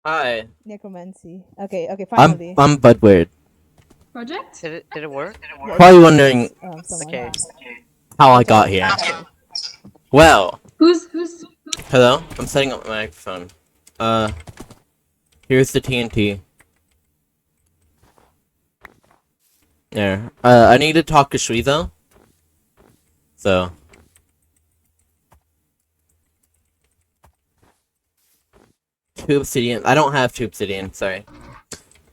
Hi. Necromancy. Okay, I'm finally. I'm Budward. Project? Did it work? Yes, Probably yes, wondering yes. Someone. Okay. how I Watch got out. here. Okay. Well, Who's hello. I'm setting up my microphone. Uh, here's the TNT. There. I need to talk to Shui though. So. Two obsidian. I don't have two obsidian. Sorry.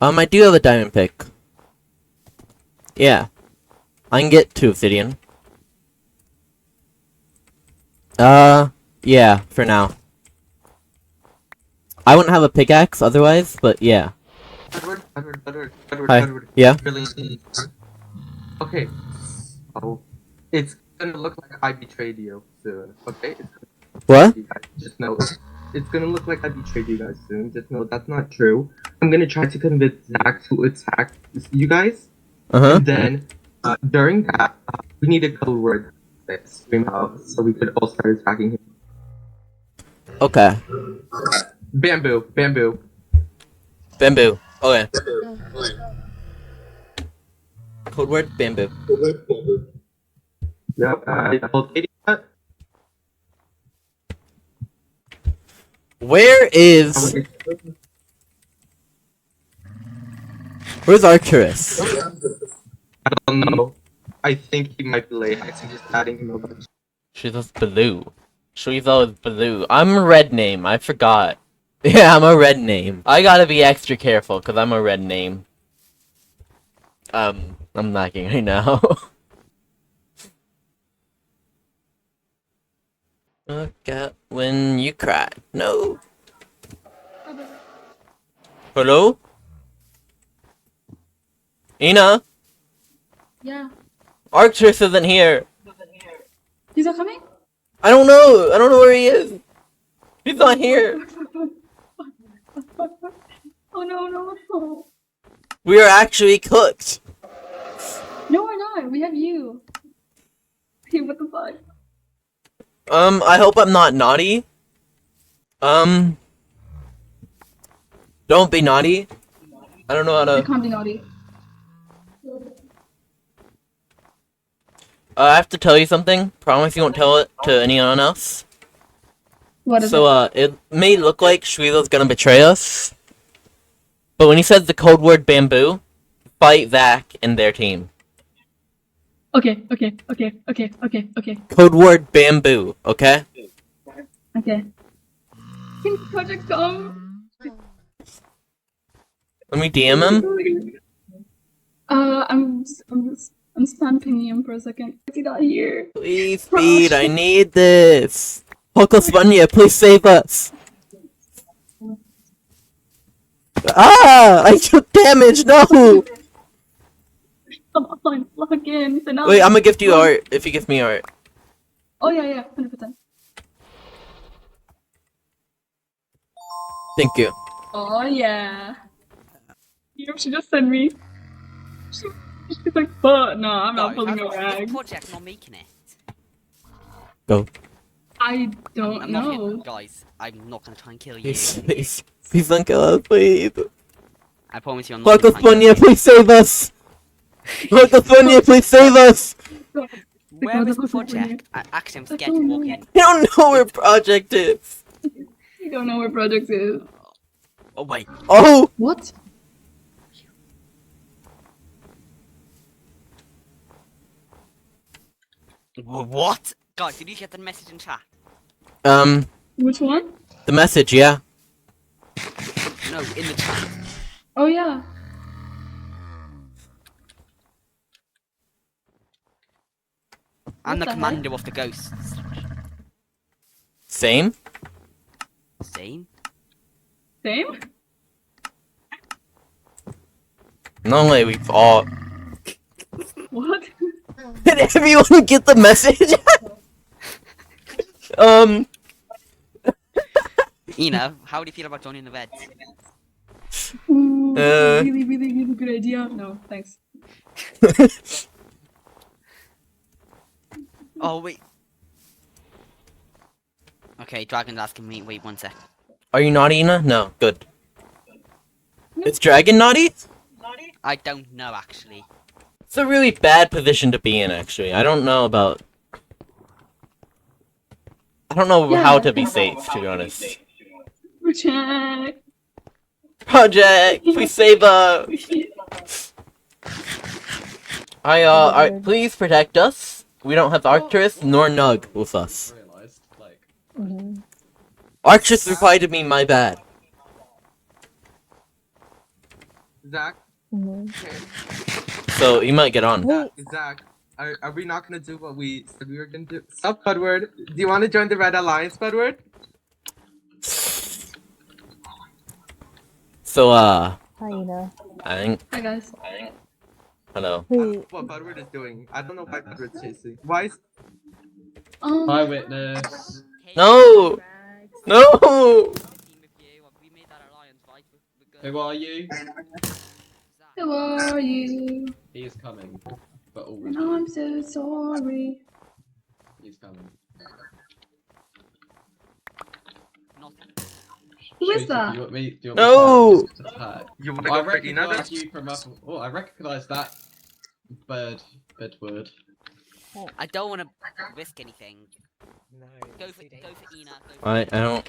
I do have a diamond pick. Yeah. I can get two obsidian. Yeah. For now. I wouldn't have a pickaxe otherwise, but yeah. Hi. Edward. Yeah. Really? Okay. Oh, it's gonna look like I betrayed you soon. Okay. What? You guys just know it's gonna look like I betrayed you guys soon. Just know that's not true. I'm gonna try to convince Zach to attack you guys, Uh-huh. and then during that, we need a code word that scream out so we could all start attacking him. Okay. Bamboo, bamboo. Bamboo. Okay. Code word bamboo. Yep. I'll take that. Where is... Where's Arcturus? I don't know. I think he might be late. I'm just adding him over. She's blue. She's blue. I'm a red name. I forgot. Yeah, I'm a red name. I gotta be extra careful because I'm a red name. I'm lacking right now. Look at when you cry. No. Hello? Ina? Yeah. Arcturus isn't here. He's not coming? I don't know. I don't know where he is. He's not here. Oh no. We are actually cooked. No, we're not. We have you. Hey, what the fuck? I hope I'm not naughty. Don't be naughty. I don't know how I to... can't be naughty. I have to tell you something. Promise you won't tell it to anyone else. What is So, it? it may look like Shuilo's gonna betray us. But when he says the code word bamboo, fight Zach and their team. Okay. Code word bamboo, okay? Okay. Can Project come? Let me DM him. I'm spamming him for a second. Is he not here? Please, speed, I need this. Hulkospania, please save us. Ah! I took damage, no! Come on, log in. Wait, I'm gonna gift you art if you give me art. Oh yeah, 100%. Thank you. Oh yeah. You know, she just sent me. She's like, but no, I'm not pulling a rag. This project not making it. Go. I don't I'm not know. here, guys. I'm not gonna try and kill you. Please don't kill us, please. I promise you I'm not gonna try and kill Hulkospania, you. please save us! Hulkospania, please save us! Where is the project? Actually, I'm scared to walk in. I don't know where Project is. You don't know where Project is. Oh wait. Oh! What? What? Guys, did you get the message in chat? Which one? The message, yeah. No, in the chat. Oh yeah. I'm the What the commander of the ghosts. Same? Same? Same? Normally we've all... What? Did everyone get the message? Ina, how do you feel about joining the Reds? Ooh, Uh. really good idea. No, thanks. Oh wait. Okay, Dragon's asking me. Wait 1 sec. Are you naughty, Ina? No, good. Is Dragon naughty? I don't know actually. It's a really bad position to be in, actually. I don't know about... I don't know Yeah. how to be safe, to be honest. Project. Project, please save us! Please protect us. We don't have Arcturus nor Nug with us. Realized, like, Arcturus replied to me, my bad. Zach, So, you might get on. Zach, are we not gonna do what we said we were gonna do? Sup, Budward? Do you want to join the Red Alliance, Budward? So, Hi, Ina. I think... Hi guys. Hello. I don't know Wait, what Budward is doing. I don't know why Budward's chasing. Why is... hi witness. No! No! We made that alliance, right? Who are you? Who are you? He is coming. But all And I'm so sorry. he's coming. Not Who is Tracy, that? Do you want me, do you want No! me to attack? You want to I go for Ina? recognise you from up. Oh, I recognise that Bedward. I don't want to risk anything. no. Go for Ina. I don't...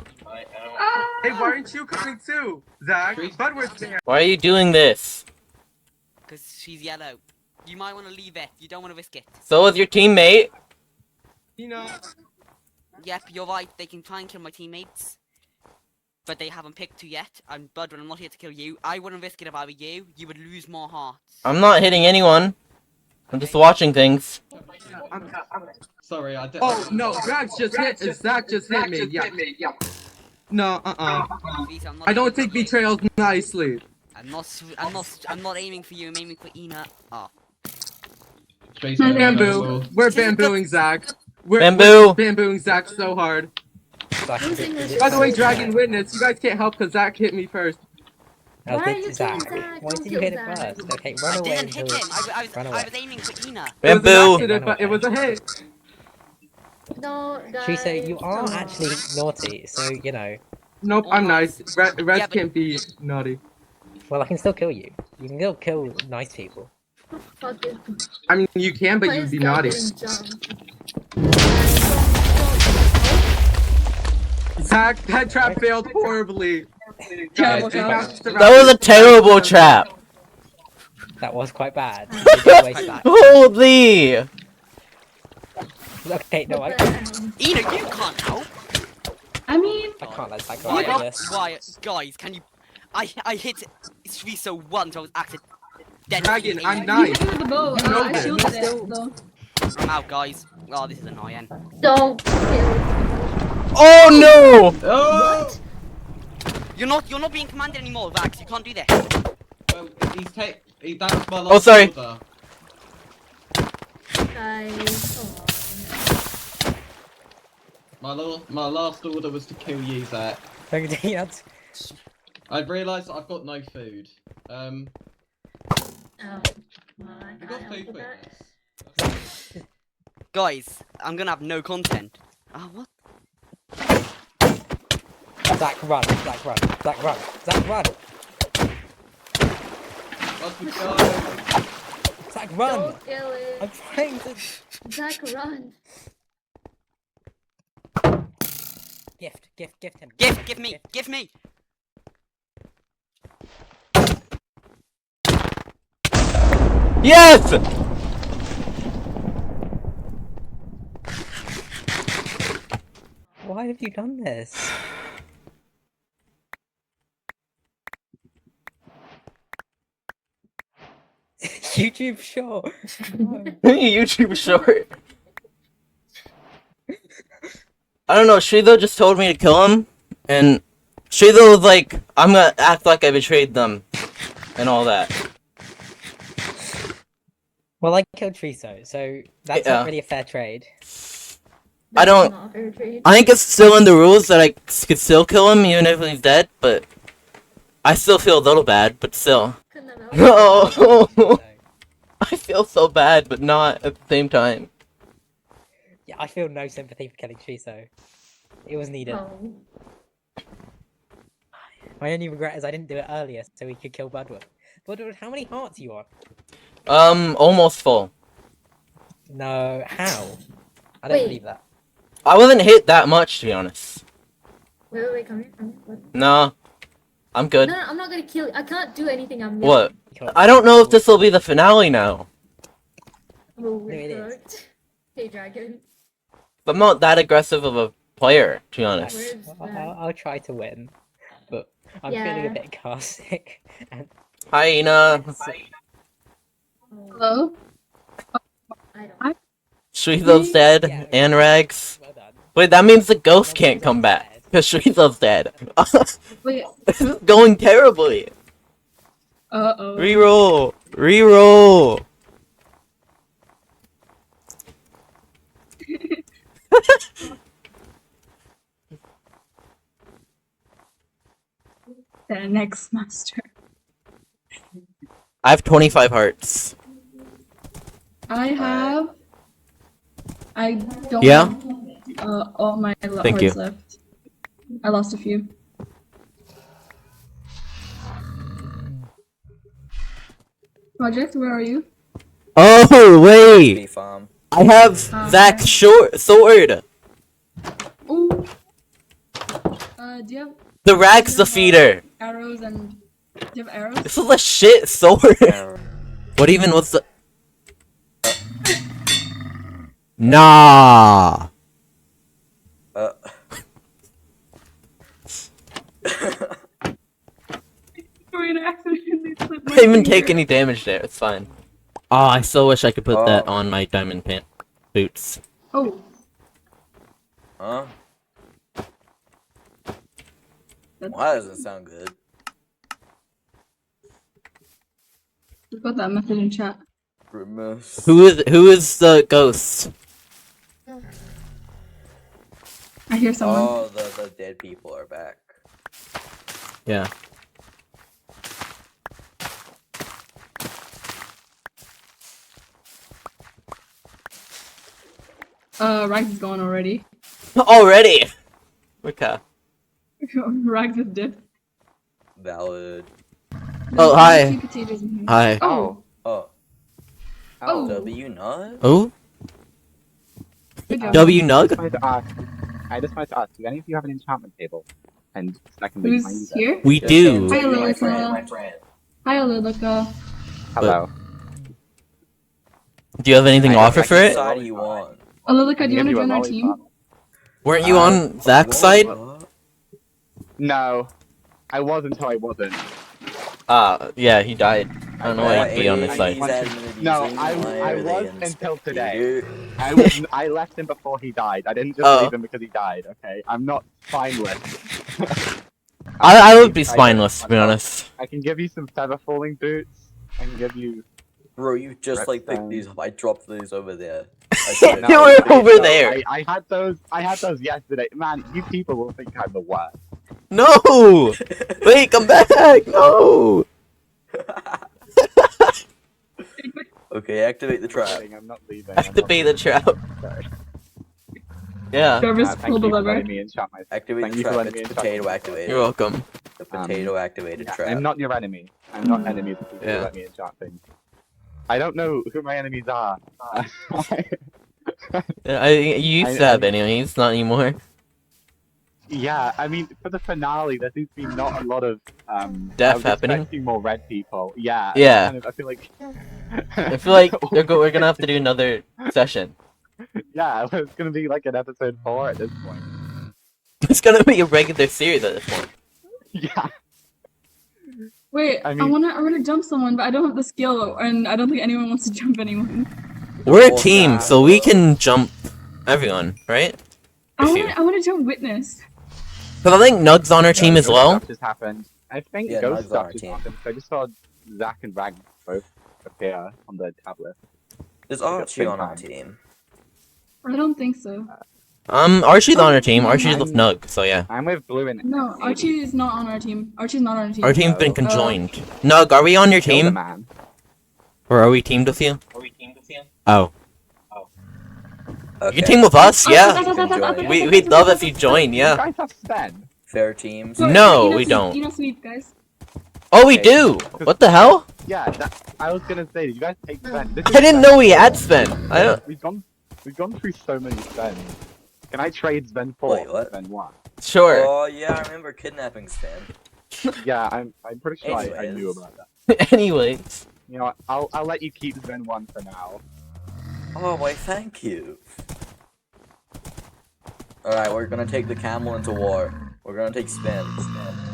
Hey, why aren't you coming too? Zach, Tracy- Budward's there. Why are you doing this? Because she's yellow. You might want to leave it. You don't want to risk it. So is your teammate? Ina. Yep, you're right. They can try and kill my teammates. But they haven't picked who yet. And Bud, I'm not here to kill you. I wouldn't risk it if I were you. You would lose more hearts. I'm not hitting anyone. I'm just watching things. Sorry, I did. Oh no, Zach just hit me. Yeah. No, Please, I'm not I don't aiming take for you. betrayals nicely. I'm not aiming for you. I'm aiming for Ina. Oh. Tracy, Bamboo. We're bambooing Zach. We're Bamboo! bambooing Zach so hard. Zach, Who's English? By the way, Dragon Witness, you guys can't help because Zach hit me first. I'll Why are get you to Zach. killing Zach? Why Don't did you hit it kill Zach. first? Okay, I run away didn't hit until... him. I Run was away. aiming for Ina. It was an Bamboo! accident, but it was a hit. No, guys. Teresa, you are come on. actually naughty, so, you know. Nope, I'm nice. Red Yeah, but- can't be naughty. Well, I can still kill you. You can still kill nice people. Fuck it. I mean, you can, but you'd be naughty. Zach, that trap failed horribly. Terrible Guys, trap. That was a terrible trap! That was quite bad. You did waste that. Holy! Okay, no, I Ina, you can't help. I mean, can't let Zach go like Why? this. Why? Guys, can you? I hit Shriso once. I was acted. Dragon, I'm you nice. hit me with the bow. You know I this. shielded it, though. I'm out, guys. Oh, this is annoying. Don't kill. Oh no! Oh! You're not being commanded anymore, Vax. You can't do this. Well, that's my last Oh, sorry. order. Guys. My last order was to kill you, Zach. Okay, that's... I've realised that I've got no food. Oh. You got food, witness. Guys, I'm gonna have no content. Oh, what? Zach, run. Zach, run. Zach, run. Zach, run. Off we go. Zach, run. Don't kill it. I'm trying to... Zach, run. Gift him. Give me. Yes! Why have you done this? YouTube short. No. YouTube short. I don't know, Shrizo just told me to kill him, and Shrizo was like, I'm gonna act like I betrayed them, and all that. Well, I killed Triso, so that's Yeah. not really a fair trade. I don't- Not a fair trade. I think it's still in the rules that I could still kill him even if he's dead, but I still feel a little bad, but still. Couldn't have helped. No! So, I feel so bad, but not at the same time. yeah, I feel no sympathy for killing Triso. It was needed. Oh. My only regret is I didn't do it earlier so we could kill Budwood. Budwood, how many hearts are you on? Almost full. No, how? I don't Wait. believe that. I wasn't hit that much, to be honest. Wait, come here. What? No, I'm good. No, I'm not gonna kill you. I can't do anything. I'm What? yelling. I don't know if this will be the finale now. Oh, No, it is. hurt. Hey, dragon. I'm not that aggressive of a player, to be honest. Where's I'll try to win, but I'm feeling Yeah. a bit car sick. And Hyena. Hello? I don't. Shrizo's dead, Yeah. and Rags. well done. Wait, that means the ghost can't come back. Because Shrizo's dead. Wait. This is going terribly. Uh-oh. Reroll. Reroll. The next master. I have 25 hearts. I don't Yeah? have all my Thank hearts you. left. I lost a few. Project, where are you? Oh, wait. farm. I have Zach's sword. Ooh. Do you have The Rags defeater. arrows and... Do you have arrows? This is a shit sword. What even was the... Nah. Sorry, I accidentally slipped my I didn't even finger. take any damage there. It's fine. Oh, I still wish I could put that on my diamond pant boots. Oh, Huh? that's... Why does it sound good? Put that message in chat. Grimace. Who is the ghost? I hear someone. Oh, the dead people are back. Yeah. Rags is gone already. Already. Okay. Rags is dead. Valid. Oh, There's hi. a few potatoes in here. Hi. Oh, Oh. Oh. W not? Oh? good job. W Nug? I just wanted to ask, do any of you have an enchantment table? And secondly, can I use Who's it? here? We Yes, do. Hi, my Lilica. friend. Hi, Lilica. Hello. Do you have anything to I- offer I for can it? Which side do you want? Oh, Lilica, I do you can want to give join a our team? lollipop. Weren't you on Zach's side? No. I was until I wasn't. Yeah, he died. I don't know why he'd be on his side. No, I was until today. I left him before he died. I didn't just Oh. leave him because he died, okay? I'm not spineless. I would be spineless, to be honest. I can give you some feather falling boots. I can give you... Bro, you just Red like picked phone. these up. I dropped these over there. You were over there. I had those yesterday. Man, you people will think I'm the worst. No! Wait, come back! No! Okay, activate the trap. I'm not leaving. Activate the trap. Sorry. Yeah, Jarvis, Thank pull you the for lever. letting me enchant my... Activate Thank the you for trap. letting me It's enchant potato my- activated. you're welcome. The potato activated Yeah, trap. I'm not your enemy. I'm not enemy to people Yeah. who let me enchant things. I don't know who my enemies are. You used to have enemies, not anymore. Yeah, I mean, for the finale, there seems to be not a lot of Death I was happening? expecting more red people. Yeah. Yeah. Kind of, I feel like. I feel like we're gonna have to do another session. Yeah, it's gonna be like an episode 4 at this point. It's gonna be a regular series at this point. Yeah. Wait, I I mean- wanna jump someone, but I don't have the skill, and I don't think anyone wants to jump anyone. We're a team, so we can jump everyone, right? I wanna jump Witness. Because I think Nug's on our team as Ghost well. stuff just happened. I think Yeah, ghost Nug's on our stuff just team. happened. So I just saw Zach and Rag both appear on the tablet. There's Like at the Archie same on our time. team. I don't think so. Archie's on our team. Archie's with Nug, so yeah. I'm with Blue and No, Archie is not on our team. Archie's not on our team. Our team's been Oh. conjoined. Nug, are we on your Kill the team? man. Or are we teamed with you? Oh. Okay. You team with us? Oh, Yeah. You can join. We'd love if you join, You yeah. guys have Sven. fair teams. No, we sweep, don't. You know sweep, guys. Oh, we Okay. do! What the hell? Yeah, I was gonna say, did you guys take Sven? This I is didn't Sven. know we had Sven. I don't. We've gone through so many Svens. Can I trade Sven 4 Wait, what? for Sven 1? Sure. Oh yeah, I remember kidnapping Sven. Yeah, I'm pretty sure I Anyways. knew about that. Anyways. You know what, I'll let you keep Sven 1 for now. Oh, why thank you. Alright, we're gonna take the camel into war. We're gonna take Sven.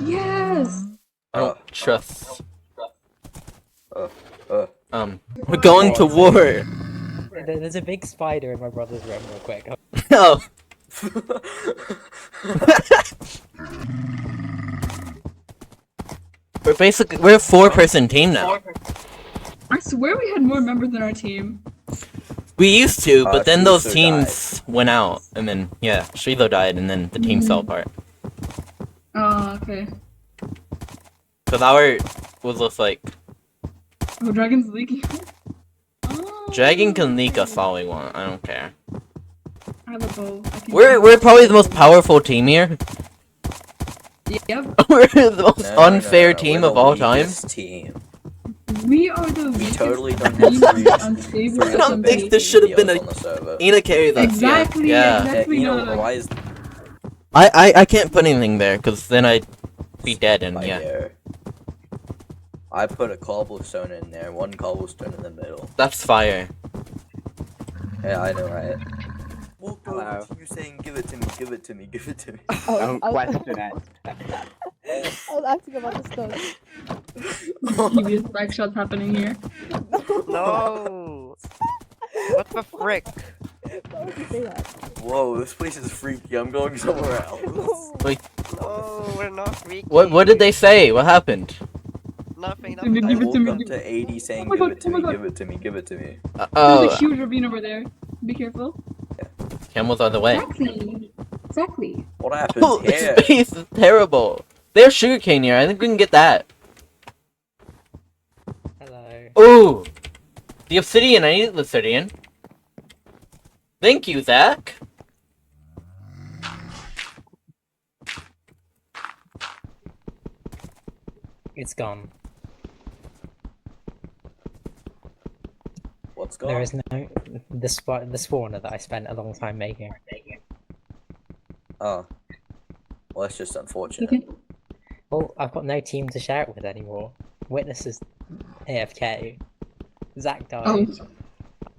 Yes. I don't trust. We're Oh. going to war. There's a big spider in my brother's room, real quick. Oh. We're a 4-person team now. I swear we had more members than our team. We used to, but then those Shizo teams went out, and then yeah, Shizo died, and then the team fell apart. Oh, okay. Cause our was just like Oh, Dragon's leaking. Oh. Dragon can leak us all we want. I don't care. I have a bow. I can We're probably the most powerful team here. Yep. We're the most No, unfair we're team the of all time. weakest Team. We are the We weakest totally don't team have on three unstable We're not SMP. big, this should have been videos a on the server. Ina carries us. Exactly. Yeah. Yeah, Exactly. you know, No, why is I can't put anything there, cause then I'd be dead, and by yeah. there? I put a cobblestone in there, one cobblestone in the middle. That's fire. Yeah, I know, right? Walk Hello. over to you saying, give it to me, give it to me, give it to me. Don't question it. I was asking about the stone. Devious back shots happening here. No! What the frick? Why would you say that? Whoa, this place is freaky, I'm going somewhere else. No, we're not freaky. What did they say? What happened? Nothing, Give nothing. it I to woke me, up give to 80 saying, Oh my give God, it to oh my me, God. give it to me, give it to me. There's Oh, a huge ravine over there. Be careful. camels are the way. Exactly. Exactly. What happened Oh, this here? space is terrible. There's sugarcane here. I think we can get that. Hello. Ooh, the obsidian. I need the obsidian. Thank you, Zach. It's gone. What's going There on? is no the spawner that I spent a long time making. Oh. Well, that's just unfortunate. Okay. Well, I've got no team to share it with anymore. Witness is AFK. Zach died. Oh.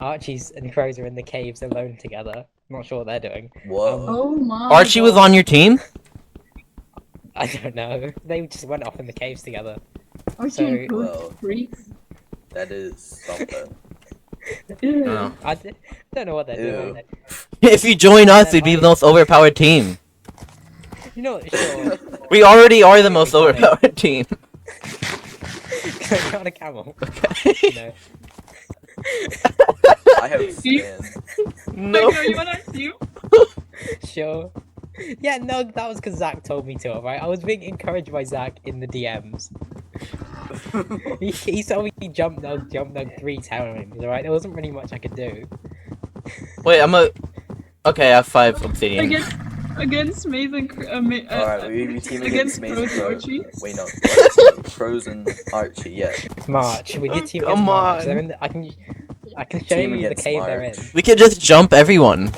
Archie's and Crows are in the caves alone together. Not sure what they're doing. Whoa. Oh my. Archie was God. on your team. I don't know. They just went off in the caves together. Archie and so- Coach freaks. That is something. Ew. Oh. I don't know what they're Ew. doing. If you join us, we'd be the most overpowered team. You know what? Sure. We already are the most overpowered team. Go on a camel. Okay. No. I have skin. No. Like, are you on our team? Sure. Yeah, no, that was because Zach told me to, alright? I was being encouraged by Zach in the DMs. He told me jump nug 3 times, alright? There wasn't really much I could do. Wait, Okay, I have 5 obsidian. Against Maze and Alright, we team against Maze and Crows Crow. Archie. Wait, no. Crows and Archie, yeah. March. We did team Come against March. on. They're in the, I can show Team you the against cave they're in. March. We could just jump everyone.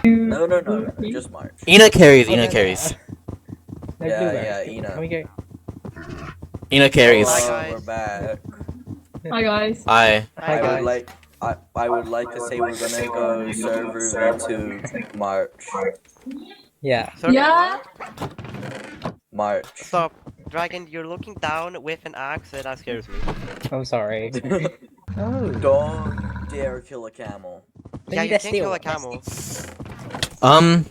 No, just March. Ina carries, Oh, Ina no, carries. No, Yeah, Blueberry. yeah, Ina. Can we go? Ina carries. Hi, Oh, guys. we're back. Hi guys. I. Hi, I guys. would like I would like to say we're gonna go server V2 March. Yeah. Sorry, Yeah. March. Stop. Dragon, you're looking down with an axe and that scares me. I'm sorry. Oh. Don't dare kill a camel. They Yeah, need you a can't kill a steal. camel. Oh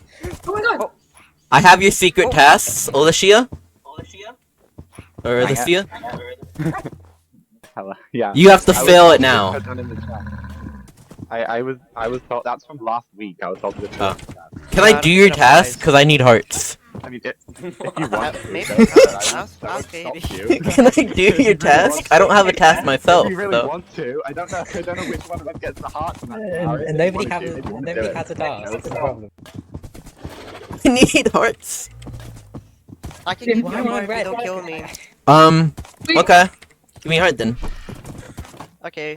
my God. I have your secret tasks, Olashia. Or I Alicia. Hello. Yeah. You have to I was fail told it to now. put that in the chat. I was told that's from last week. I was told to Oh. put that. Can I do your task? Cause I need hearts. I mean, if you want to, Maybe then ask that would baby. stop you. Can I do your task? I don't have a task myself. If you really So. want to, I don't know which one of us gets the heart. And nobody has a task. That's the problem. I need hearts. I can Wait, give why you a am I heart if you red? don't kill me. Wait. Okay. Give me a heart then. Okay,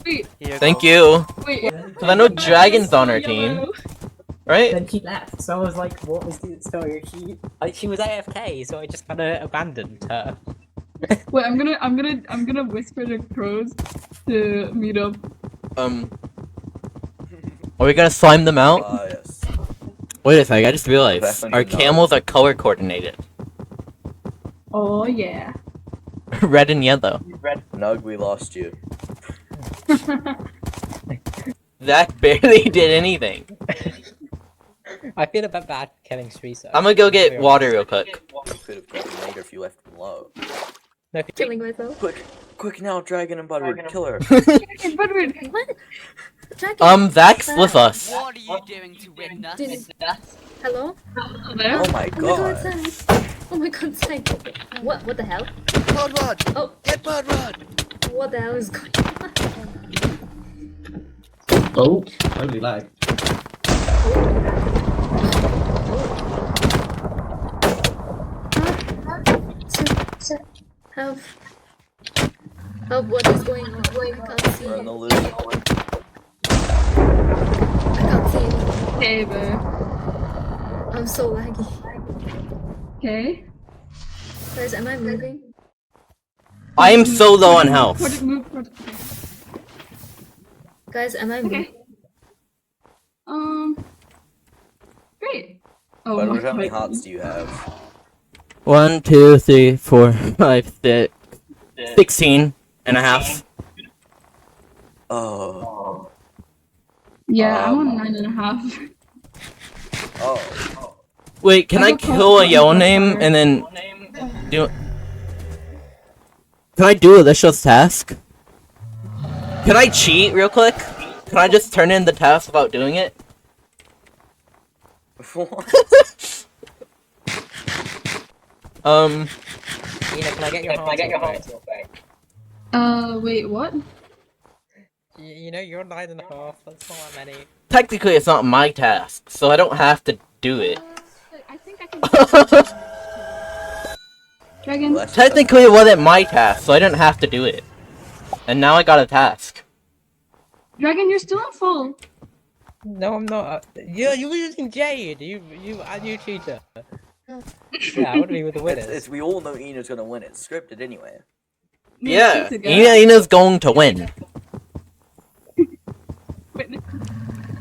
Wait, here you Thank go. you. wait. Because I know Dragon's on our team. Right? Then she left, so I was like, what was the story? She was AFK, so I just kind of abandoned her. Wait, I'm gonna whisper to crows to meet up. Are we gonna slime them out? Yes. Wait a sec, I just realized. Definitely Our not. camels are color coordinated. Oh yeah. Red and yellow. Nug, we lost you. Zach barely did anything. I feel a bit bad killing Streeter. I'm gonna go get be water honest. real quick. You could have gotten later if you left him low. Killing myself. Quick now, Dragon and Butterwood, kill her. Dragon, Budward. What? Dragon. Zach's with us. What are you doing to witness? Hello? There. Oh my Oh my god, god. Zach. Oh my god, Zach. What the hell? Budrod! Oh, Get Budrod! what the hell is going on? Oh, holy lag. Sir, help. Help, what is going on? I can't see. We're in the loop. I can't see anything. Okay, bro. I'm so laggy. Okay. Guys, am I moving? I am so low on health. Guys, am I moving? Great. Oh Butterwood, my how many god. hearts do you have? 1, 2, 3, 4, 5, 6, 16 and a half. Oh. Yeah, I'm on 9.5. Oh. Wait, can I I got kill a caught yellow on name fire. and then do? Can I do Alicia's task? Can I cheat real quick? Can I just turn in the task without doing it? What? Ina, can I get your heart real quick? Wait, what? You know, you're 9.5, that's not that many. Technically, it's not my task, so I don't have to do it. I think I can. Dragon. Technically, it wasn't my task, so I didn't have to do it. And now I got a task. Dragon, you're still on full. No, I'm not. You're using Jade. You cheater. Yeah, I want to be with the winners. We all know Ina's gonna win. It's scripted anyway. Yeah, Ina's going to win.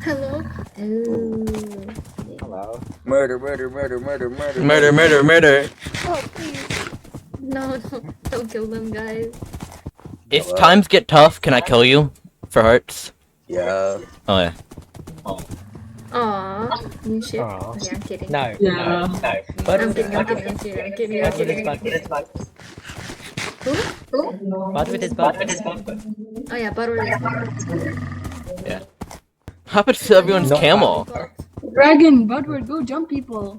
Hello? Hello. Murder. Oh, please. No, don't kill them, guys. If times get tough, can I kill you? For hearts? Yeah. Oh yeah. Aww, you shit. Aw. Yeah, I'm kidding. No, Yeah. no. I'm kidding. Who? Bud with his butt. Oh yeah, Butterwood. Yeah. How about to everyone's Not camel? Dragon, Budward, go jump people.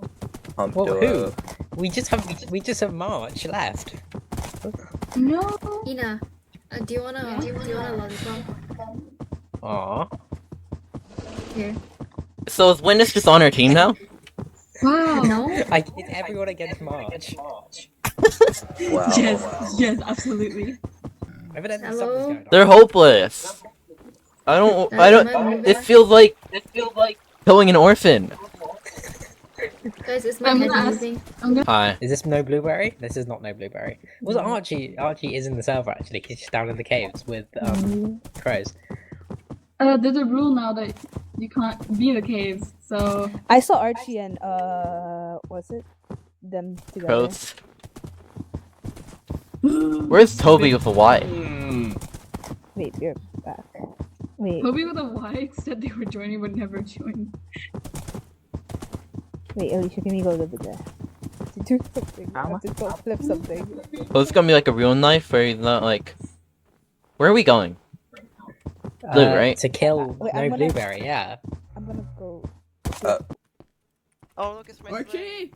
Well, who? We just have March left. No. Ina, do you wanna lollipop? Aw. Here. So is Witness just on our team now? Wow. No? It's everyone against March. Wow. Yes, absolutely. Evidently Hello? something's going on. They're hopeless. I don't. It feels like killing an orphan. Guys, it's my I'm head gonna ask- moving. Hi. Is this No Blueberry? This is not No Blueberry. Was it Archie? Archie is in the server actually. He's just down in the caves with crows. There's a rule now that you can't be in the caves, so. I saw Archie and what's it? Them together. Crows. Where's Toby with a Y? Wait, you're back. Wait, Toby with a Y said they were joining but never joined. wait, Alicia, can you go over there? To do something. I have to go flip something. Oh, it's gonna be like a real knife where he's not like. Where are we going? Blue, right? To kill Wait, No I'm gonna- Blueberry, yeah. I'm gonna go. Oh, look, it's Archie!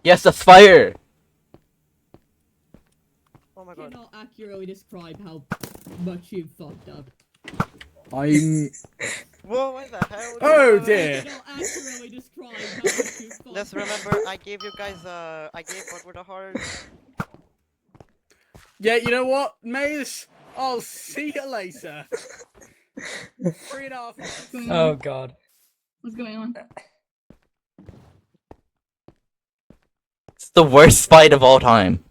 Yes, a fire! Oh my god. Cannot accurately describe how much you fucked up. I'm. Whoa, what the hell? Oh I dear. cannot accurately describe how much you fucked Just up. remember, I gave you guys I gave Budward a heart. Yeah, you know what, Maze? I'll see you later. 3.5 hearts. What's going Oh on? god. What's going on? It's the worst fight of all time.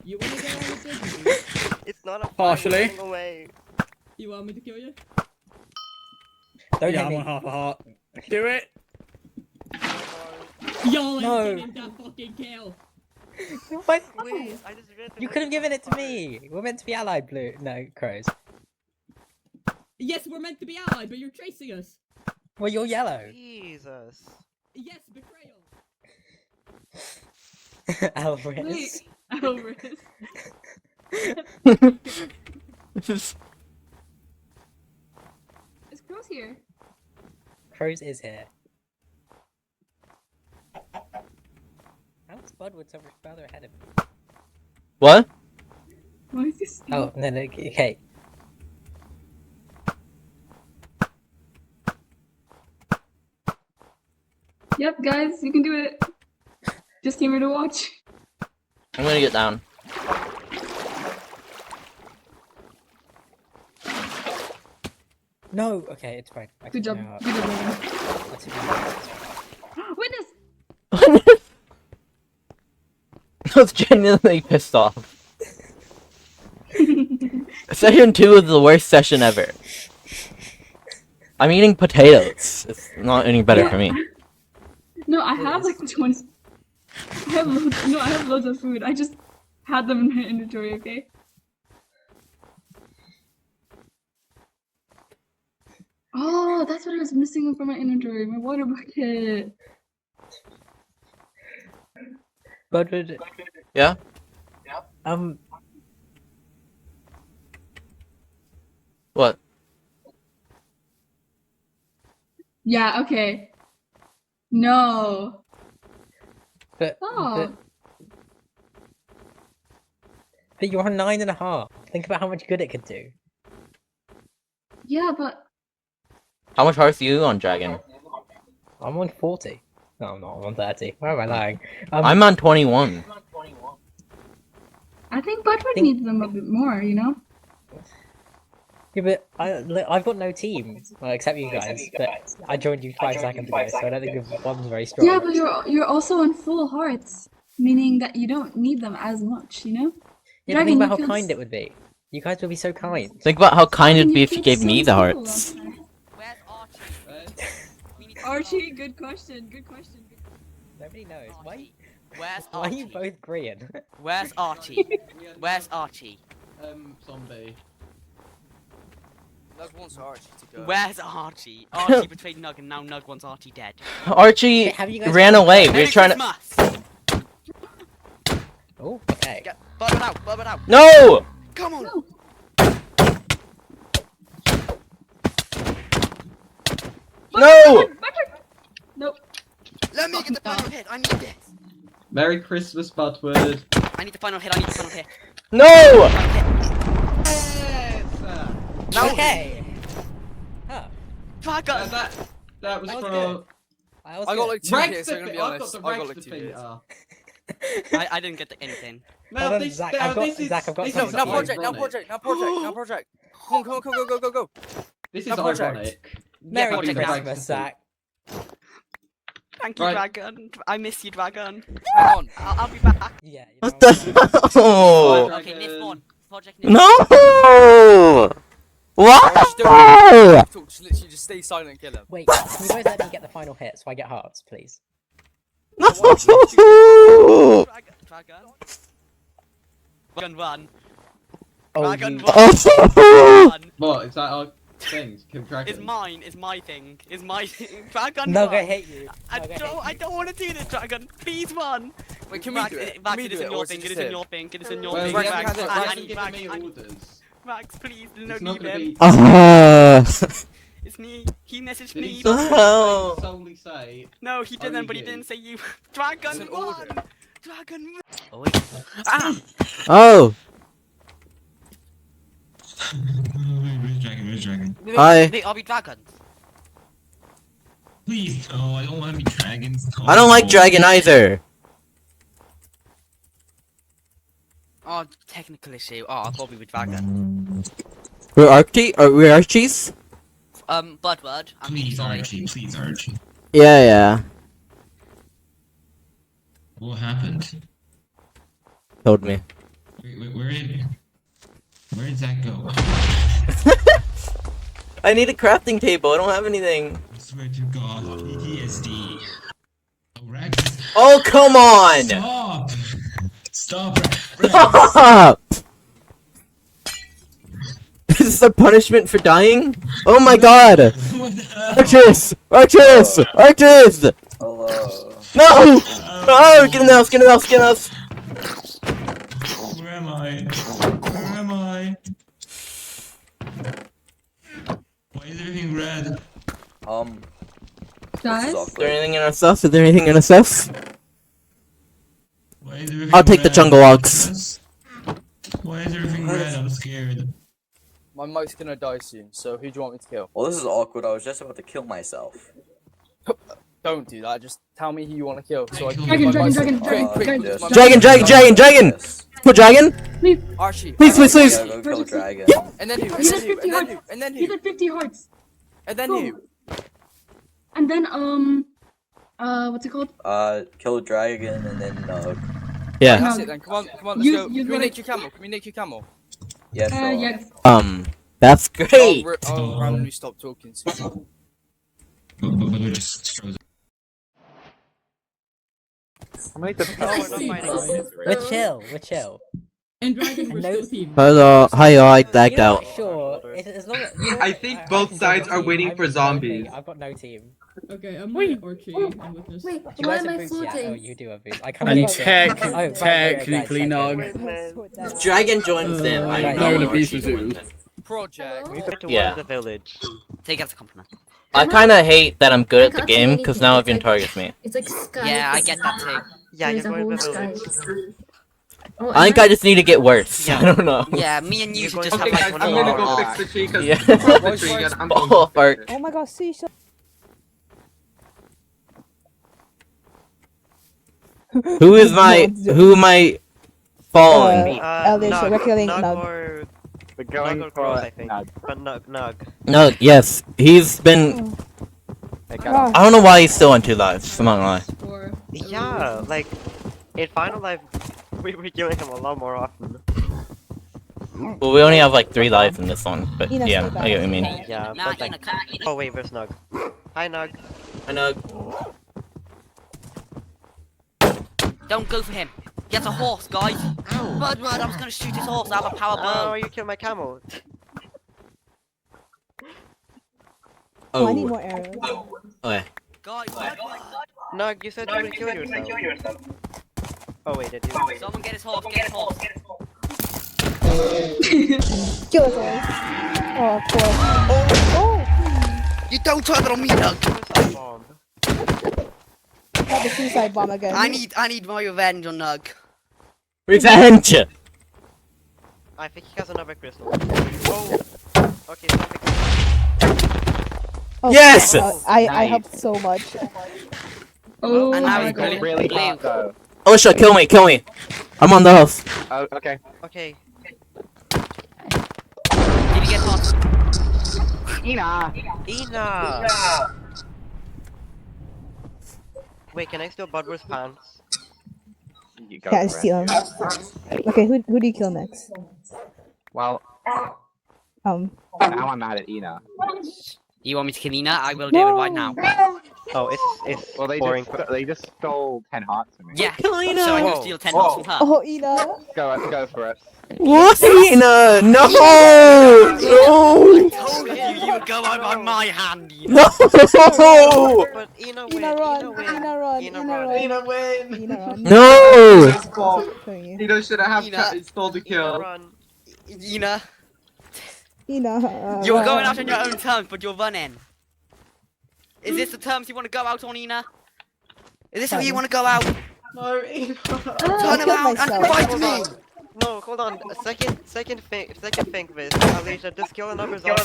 You wanna go on with this? It's not a fight, Partially. we're running away. You want me to kill you? Don't Yeah, hit I'm me. on half a heart. Do it. Y'all ain't No. getting that fucking kill. What? Wait, I just read You could have given it to me. We're meant to be allied, Blue. No, Crows. Yes, we're meant to be allied, but you're chasing us. Well, you're yellow. Jesus. Yes, betrayal. Alvarez. Wait, Alvarez. Is Crows here? Crows is here. How's Budwood so much further ahead of me? What? Why is this? Oh, no, okay. Yep, guys, you can do it. Just came here to watch. I'm gonna get down. No, okay, it's fine. I Good took job. my heart. Good job, Logan. I took my heart. Witness! I was genuinely pissed off. Session 2 was the worst session ever. I'm eating potatoes. It's not any better for me. No, I have like 20. I have loads. No, I have loads of food. I just had them in my inventory. Okay. Oh, that's what I was missing from my inventory. My water bucket. Budwood. Yeah? What? Yeah. Okay. No. But Oh. you're on 9.5. Think about how much good it could do. Yeah, but How much hearts are you on, Dragon? I'm on 40. No, I'm not. I'm on 30. Why am I lying? I'm on 21. I think Budwood needs them a bit more. You know. Yeah, but I've got no team, well, except you guys. But I joined you 5 seconds ago, so I don't think the one's very strong. Yeah, but you're also on full hearts, meaning that you don't need them as much. You know. Yeah, but think about how you kind feel it would be. You guys would be so kind. Think about how kind it'd Dragon, be you if you feel gave me so the cool hearts. up there. Where's Archie? We need to Archie, good question. Good question. Nobody knows. Where's Why are you Archie? both green? Where's Archie? Where's Archie? Zombie. Nug wants Archie to go. Where's Archie? Archie betrayed Nug and now Nug wants Archie dead. Archie Have you guys ran found away. out? We were trying to. Christmas! Oh, okay. Get Bub it out, Bub it out. No! Come on! No. No! Nope. Let me get the final hit. I need this. Merry Christmas, Budward. I need the final hit. I need the final hit. No! Yes! No. Okay. Huh. Dragon. That was That was for good. I got like 2 Rex hits, so I'm gonna be I've honest. got I the got Rex like 2 hits. defeater. I didn't get anything. Now Hold on, this, Zach, now I've got- this is Zach, I've got this No, is now project, now ironic. project, now project, now project. Come on, come on, come on, go, go. This is Now project. ironic. Merry project now. Christmas, Zach. Thank you, Right. Dragon. I miss you, Dragon. Hang on. I'll be back. Yeah. You What know, the? Oh. Okay, Nip one. Project Nip. No! What? Just don't talk, just literally just stay silent and kill him. Wait, can you guys let me get the final hit so I get hearts, please? No! Dragon. Dragon run. Oh, Dragon you- run. What is that our thing? Kill dragons. It's mine. It's my thing. It's my thing. Dragon No, run. I hate you. I No, don't. I don't want to do this, Dragon. Please run. Wait, can we do it? Can we It do is in it, your or is thing. it It just is in him? your thing. It is in your Well, thing. Rex Rex Max, has it, I Rex need giving Max. me I- orders. Max, please, no It's not need gonna him. be. It's me. He messaged Did me. he Oh. solely say? No, he didn't, Only but he you. didn't say you. It's Dragon an run. order. Dragon run. Oh wait. Ah. Oh! Where's dragon? Where's dragon? Hi. Wait, are we dragons? Please, no, I don't want to be dragons. No. I don't like dragon either. Oh, technical issue. Oh, I thought we were dragons. We're Archie? Are we Archies? Budward. I'm Please, sorry. Archie. Please, Archie. Yeah. What happened? Told me. Wait, where did that go? I need a crafting table. I don't have anything. I swear to God, PTSD. Oh, Rex. Oh, come on! Stop! Stop! Stop! This is a punishment for dying? Oh my god! Archis! Archis! Archis! Hello. No! Oh, get in the house, get in the house, get in the house! Where am I? Where am I? Why is everything red? Is Guys? there anything in our stuff? Is there anything in our stuff? Why is everything I'll take the red? jungle logs. Why is everything red? I'm scared. My mic's gonna die soon, so who do you want me to kill? Well, this is awkward. I was just about to kill myself. Don't do that. Just tell me who you want to kill. So I can Dragon, get my dragon, mic- dragon, Quick, dragon, quick, my Dragon, mic- dragon, dragon, dragon! Yes. Put dragon! Please. Archie. Please, please, please! Yeah, go kill dragon. And then who? And He's then at who? 50 And then hearts. who? And then He's who? at 50 hearts. And then Go. who? And then, what's it called? Kill dragon and then Yeah. That's it then. Come on, let's Use- go. use Can we what make your camel? Can we make your camel? Yeah, sure. Yes. That's great! I'll randomly stop talking soon. But it just shows. We're chill. And dragon, we're still a team. Hello, hi, I lagged out. Sure. As long as, I think both sides are waiting for zombies. I've got no team. Okay, I'm with Archie. I'm with this. Wait, Do you why guys am have I boots yet? Oh, floating? you do have boots. I can't And get them. technically, no. Dragon joins them. Right, I no, know the Archie beast is joins it. them. Project. We go to Yeah. one of the village. Take it as a compliment. I kinda hate that I'm good I at the can't see game, anything. because now It's everyone like- targets me. It's like sky. Yeah, I get that too. Yeah, There's you're a going to whole the sky. village. Oh, I think I just need to get worse. Yeah. I don't know. Yeah, me and you should just Okay, have guys, like I'm one gonna more. go fix the tree because Yeah. the tree again. I'm going Ball to fart. fix it. Oh my god, see, Who am I following? Alicia, we're killing Nug Nug. or We're Nug going or for Cross, I think. Nug. But Nug. No, yes. He's been... Hey, Ah. I don't know why he's still on 2 lives. I'm not gonna lie. Or Yeah, like in Final Life, we were killing him a lot more often. Well, we only have like 3 lives in this one, but Ina's yeah, so I get what you mean. bad. Yeah, Nah, but like, oh wait, where's Nug? Hi Nug. I know. Don't go for him. He has a horse, guys. Budward, I was gonna shoot his horse. I have a power Oh, bow. you killed my camel. Oh, I need Oh, more arrows. okay. Guys, Nug, you said you would kill yourself. Oh wait, did you? someone get his horse. Get his horse. Kill us all. Oh, of course. Oh! You don't turn it on me, Doug. Suicide bomb. Not the suicide bomb again. I need my revenge on Nug. Revenge! I think he has another crystal. Oh. Okay, stop it. Oh, Yes! I helped so much. Oh And now my he's god. It's really hard though. Alicia, kill me, kill me! I'm on the house. Oh, okay. Okay. Did he get hot? Ina! Ina! Wait, can I steal Budward's pants? You go Can't for it. steal him. Okay, who do you kill next? Well, Um. now I'm mad at Ina. You want me to kill Ina? I will do it right now. Oh, it's Well, they just stole 10 hearts from me. Yeah. Kill Ina! So I can steal 10 hearts from her. Oh, Ina. Go for it. What? Ina! No! No! Told you would go out by my hand. No! But Ina win. Ina run. Ina win. Ina run. Ina Ina run. run. Ina win! Ina run. No! Killing you. Ina should have Ina. stole the Ina kill. run. Ina, Ina. you were going out on your own terms, but you're running. Is this the terms you want to go out on, Ina? Is this how you want to go out? No, Ina. Turn I killed around and myself. fight me! No, hold on. Second think of this. Alicia, just kill another zombie.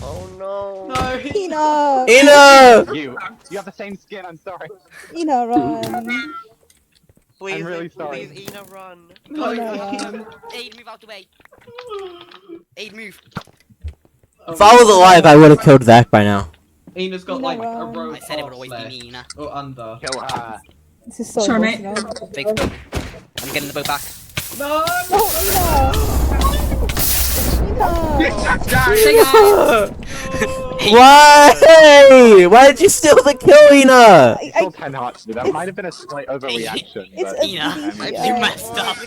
Oh no. No. Ina! Ina! You have the same skin. I'm sorry. Ina, run! Please, really sorry. Please, Ina, run. Ina, run! Aid, move out the way. Aid, move. If I was alive, I would have killed Zach by now. Ina's got like a row I said it would of always be me, Ina. or under. Kill her. This is so Sure, mate. emotional. Big spook. I'm getting the boat back. No! Why? Why did you steal the kill, Ina? He killed 10 hearts. That might have been a slight overreaction. but... Ina, you messed up.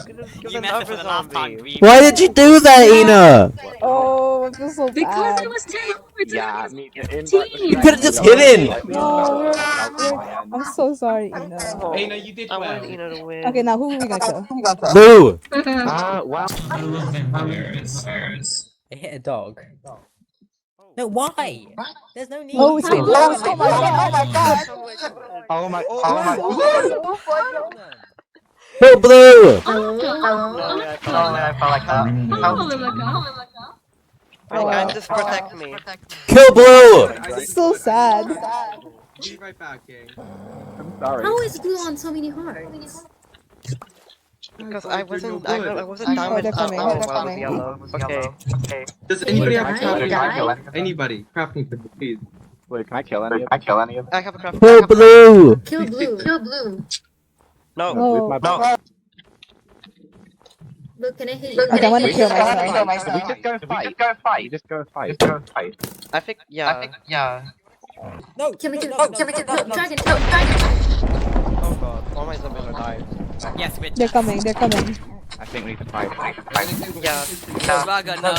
You messed up for the last time. Why did you do that, Ina? Oh, I feel so Because bad. it was 10 Yeah, me You could have just hit him. No, I'm so sorry, Ina. Ina, you did well. I want Ina to win. Okay, now who are we gonna kill? Boo! Wow. I love vampires. I hit a dog. No, why? There's no need. Oh, it's me. Oh my god. Oh my. Hey, Blue! I felt like that. Guys, just protect me. Kill Blue! It's so sad. Be right back, gang. I'm sorry. How is blue on so many hearts? Because I wasn't diamond they're coming, while they're I was coming. yellow. Okay. Does anybody have Can I crafting? Anybody? Crafting, please. Wait, can I kill any of them? I have a craft. Kill Blue! Kill blue. Kill blue. No. No. Look, can I hit you? Okay, I want to kill myself. We just go fight. We just go fight. I think, yeah. No. Kill me, kill me, no, kill me, kill me. no, No, dragon, no, dragon. Oh god, all my zombies are dying. Yes, bitch. They're coming, they're coming. I think we need to fight. Yeah. Dragon, no.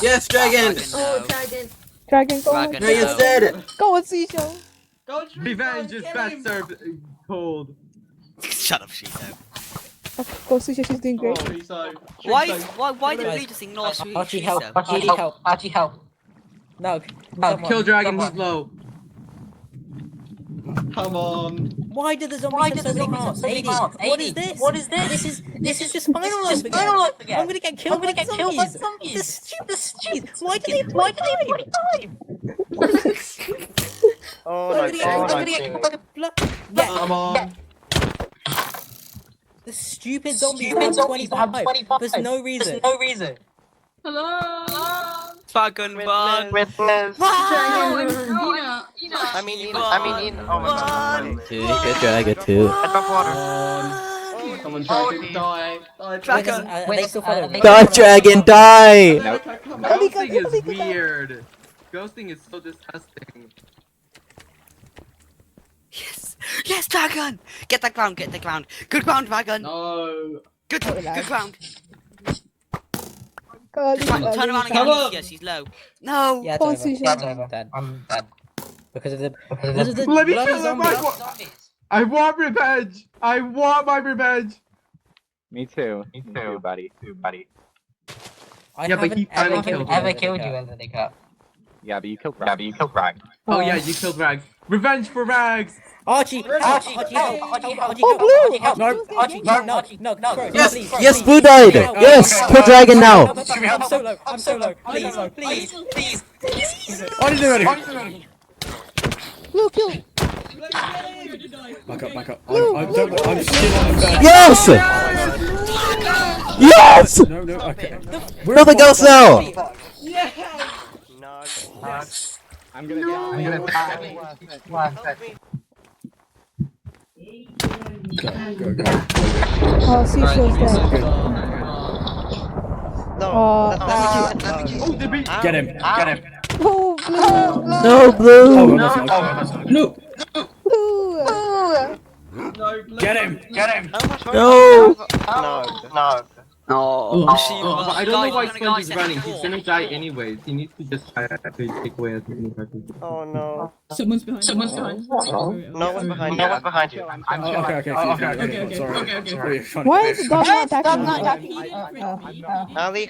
Yes, Dragon! Oh, dragon. Dragon, go on. Dragon, Dragon's dead! Go on, Seashell. Revenge is best served cold. Shut up, Shiso. Go, Seashell, she's doing great. Why did we just ignore Archie, help. Shiso? Archie, help. No. Kill Dragon, he's low. Come on. Why did the zombies have so many hearts? 80. What is this? This is just final life again. I'm gonna get killed by zombies. This stupid. Why do they time? Oh my god. Come on. The stupid zombies have 25 for no reason. Hello? Fucking bug. Witness. Ina. I mean, oh my god. Good Dragon, too. I dropped water. Come on, dragon, die. Dragon. Are they still following? Die, Dragon, die! Ghosting is weird. Ghosting is so disgusting. Yes, Dragon! Get the ground. Good ground, Dragon. No. Good ground. God, Turn around and get Alicia, she's low. No! Yeah, Go on, it's over. Seashell. I'm dead. Because of the Let me bloody kill him. zombies. I want revenge. I want my revenge. Me too, buddy. I Yeah, but haven't he finally ever killed killed you in the cup. Yeah, but you killed Rag. Oh yeah, you killed Rags. Revenge for Rags. Archie, help! No, Yes, Blue died! Yes, kill Dragon now! I'm solo. Please. I didn't do anything. Blue, kill. Back up. I'm still on the bed. Yes! Yes! No, okay. Kill the ghost now! No. I'm gonna die. Go. Oh, Seashell's dead. No. Let me Oh, Get him. Oh, Blue. No, Blue! Oh, no. Blue. Get him. No! No. Oh, but I don't know why Sponge is running. He's gonna die anyways. He needs to just try to take away as many weapons. Oh no. Someone's behind. No one's behind you. Okay. Sorry. Why is the dog not attacking me? Ali,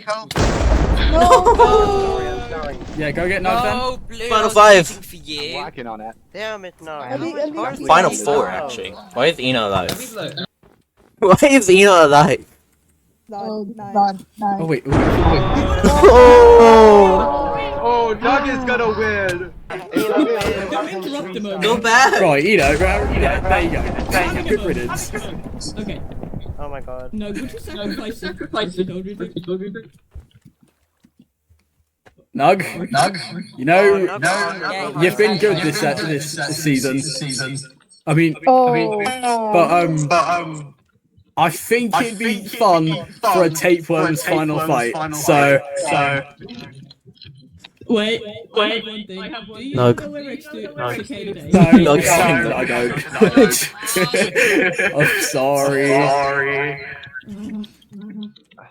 help. No. Yeah, go get Nug then. Oh, Blue, Final I was five. waiting for you. Working on it. Damn it, no. Final four, actually. Why is Eno alive? Why is Eno alive? Oh, Oh wait. Oh, Nug is gonna win. Interrupt him. Go back. Right, Eno, there you go. Good riddance. Okay. Oh my god. No, would you sacrifice it? Nug, you know, No. you've been good this season. I mean, I think it'd be fun for a tapeworm's final fight. So. Wait. I have one thing. Do you know the lyrics to Cicada Day? No, I don't. I'm sorry.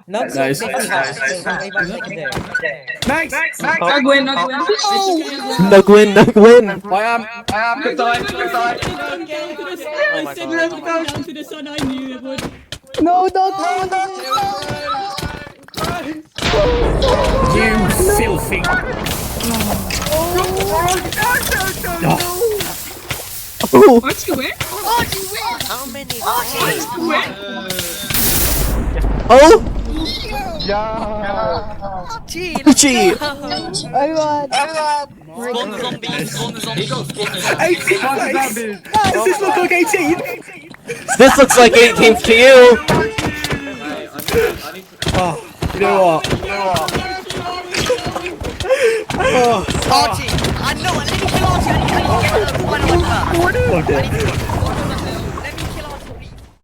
Nug's Nice. not making hard, so what are you about to do? Max! Nug win. Nug win! I am. Down to the sun, I knew it would. No, You filthy. Archie win? How many? Oh! G! G! I won. Spawn the zombies. 18th place! Does this look like 18th? This looks like 18th to you! Oh, you know what? Archie! I know, let me kill Archie! I need to get the final one first. Okay.